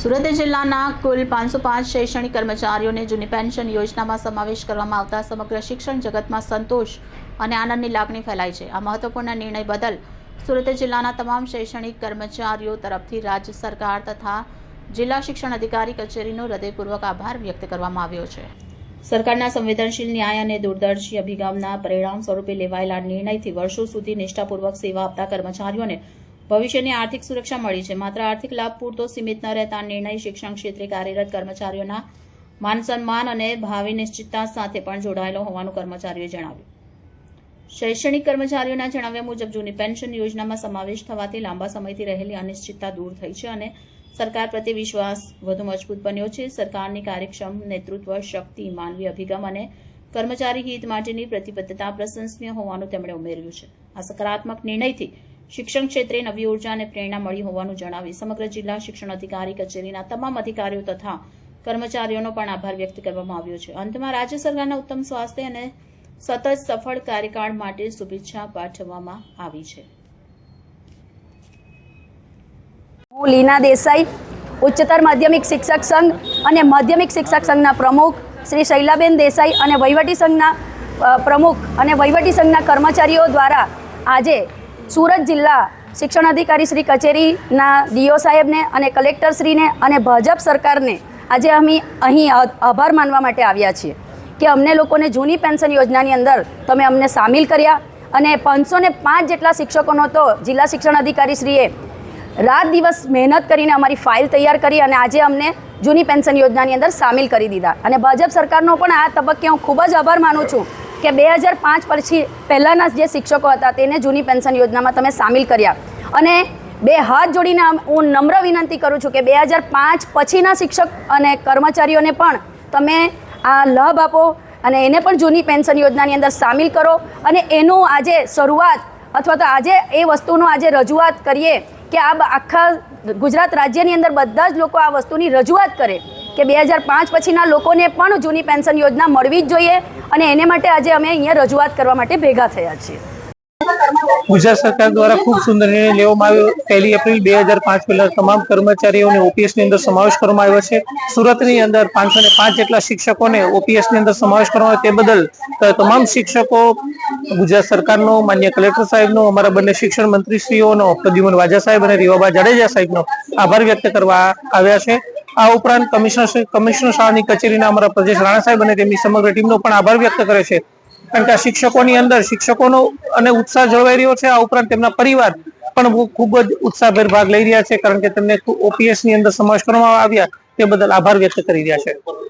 સુરત જિલ્લાના કુલ 505 શૈક્ષણિક કર્મચારીઓને જૂની પેન્શન યોજનામાં સમાવેશ કરવામાં આવતા સમગ્ર શિક્ષણ જગતમાં સંતોષ અને આનંદની લાગણી ફેલાઈ છે। આ મહત્વપૂર્ણ નિર્ણય બદલ સુરત જિલ્લાના તમામ શૈક્ષણિક કર્મચારીઓ તરફથી રાજ્ય સરકાર તથા જિલ્લા શિક્ષણ અધિકારી કચેરીનો હૃદયપૂર્વક આભાર વ્યક્ત કરવામાં આવ્યો છે। સરકારના સંવેદનશીલ ન્યાય અને દૂરદર્શી અભિગમના પરિણામ સ્વરૂપે લેવાયેલા નિર્ણયથી વર્ષો સુધી નિષ્ઠાપૂર્વક સેવા આપતા કર્મચારીઓને ભવિષ્યની આર્થિક સુરક્ષા મળી છે। માત્ર આર્થિક લાભ પૂરતો સીમિત ન રહેતા નિર્ણય શિક્ષણ ક્ષેત્રે કાર્યરત કર્મચારીઓના માન સન્માન અને ભાવિ નિશ્ચિતતા સાથે પણ જોડાયેલો હોવાનું કર્મચારીઓએ જણાવ્યું। શૈક્ષણિક કર્મચારીઓના જણાવ્યા મુજબ જૂની પેન્શન યોજનામાં સમાવેશ થવાથી લાંબા સમયથી રહેલી અનિશ્ચિતતા દૂર થઈ છે અને સરકાર પ્રત્યે વિશ્વાસ વધુ મજબૂત બન્યો છે। સરકારની કાર્યક્ષમ નેતૃત્વ શક્તિ, માનવીય અભિગમ અને કર્મચારી હિત માટેની પ્રતિબદ્ધતા પ્રશંસનીય હોવાનું તેમણે ઉમેર્યું છે। આ સકારાત્મક નિર્ણયથી શિક્ષણ ક્ષેત્રે નવી ઉર્જા અને પ્રેરણા મળી હોવાનું જણાવી સમગ્ર જિલ્લા શિક્ષણ અધિકારી કચેરીના તમામ અધિકારીઓ તથા કર્મચારીઓનો પણ આભાર વ્યક્ત કરવામાં આવ્યો છે। અંતમાં રાજ્ય સરકારના ઉત્તમ સ્વાસ્થ્ય અને સતત સફળ કાર્યકાળ માટે શુભેચ્છા પાઠવવામાં આવી છે। હું લીના દેસાઈ, ઉચ્ચતર માધ્યમિક શિક્ષક સંઘ અને માધ્યમિક શિક્ષક સંઘના પ્રમુખ શ્રી શૈલાબેન દેસાઈ અને વહીવટી સંઘના પ્રમુખ અને વહીવટી સંઘના કર્મચારીઓ દ્વારા આજે સુરત જિલ્લા શિક્ષણ અધિકારી શ્રી કચેરીના ડીઓ સાહેબને અને કલેક્ટરશ્રીને અને ભાજપ સરકારને આજે અમે અહીં આભાર માનવા માટે આવ્યા છીએ કે અમને લોકોને જૂની પેન્શન યોજનાની અંદર તમે અમને સામેલ કર્યા અને 505 જેટલા શિક્ષકોનો તો જિલ્લા શિક્ષણ અધિકારીશ્રીએ રાત દિવસ મહેનત કરીને અમારી ફાઇલ તૈયાર કરી અને આજે અમને જૂની પેન્શન યોજનાની અંદર સામેલ કરી દીધા। અને ભાજપ સરકારનો પણ આ તબક્કે હું ખૂબ જ આભાર માનું છું કે 2005 પછી પહેલાંના જે શિક્ષકો હતા તેને જૂની પેન્શન યોજનામાં તમે સામેલ કર્યા અને બે હાથ જોડીને હું નમ્ર વિનંતી કરું છું કે 2005 પછીના શિક્ષક અને કર્મચારીઓને પણ તમે આ લાભ આપો અને એને પણ જૂની પેન્શન યોજનાની અંદર સામેલ કરો અને એનું આજે શરૂઆત અથવા તો આજે એ વસ્તુનો આજે રજૂઆત કરીએ કે આ આખા ગુજરાત રાજ્યની અંદર બધા જ લોકો આ વસ્તુની રજૂઆત કરે કે 2005 પછીના લોકોને પણ જૂની પેન્શન યોજના મળવી જ જોઈએ અને એને માટે આજે અમે અહીંયા રજૂઆત કરવા માટે ભેગા થયા છીએ। ગુજરાત સરકાર દ્વારા ખૂબ સુંદર નિર્ણય લેવામાં આવ્યો। 1 એપ્રિલ 2005 પહેલા તમામ કર્મચારીઓને ઓપીએસ ની અંદર સમાવેશ કરવામાં આવ્યો છે। સુરતની અંદર 505 જેટલા શિક્ષકોને ઓપીએસ ની અંદર સમાવેશ કરવામાં આવ્યો તે બદલ તમામ શિક્ષકો, ગુજરાત સરકારનો, માન્ય કલેક્ટર સાહેબનો, અમારા બંને શિક્ષણ મંત્રીશ્રીઓનો, પ્રદ્યુમન વાજા સાહેબ અને રીવાબા જાડેજા સાહેબનો આભાર વ્યક્ત કરવા આવ્યા છે। આ ઉપરાંત કમિશનર શાળાની કચેરીના અમારા પ્રદેશ રાણા સાહેબ અને તેમની સમગ્ર ટીમનો પણ આભાર વ્યક્ત કરે છે કારણ કે આ શિક્ષકોની અંદર શિક્ષકોનો અને ઉત્સાહ જળવાઈ રહ્યો છે। આ ઉપરાંત તેમના પરિવાર પણ ખૂબ જ ઉત્સાહભેર ભાગ લઈ રહ્યા છે કારણ કે તેમને ઓપીએસ ની અંદર સમાવેશ કરવામાં આવ્યા તે બદલ આભાર વ્યક્ત કરી રહ્યા છે।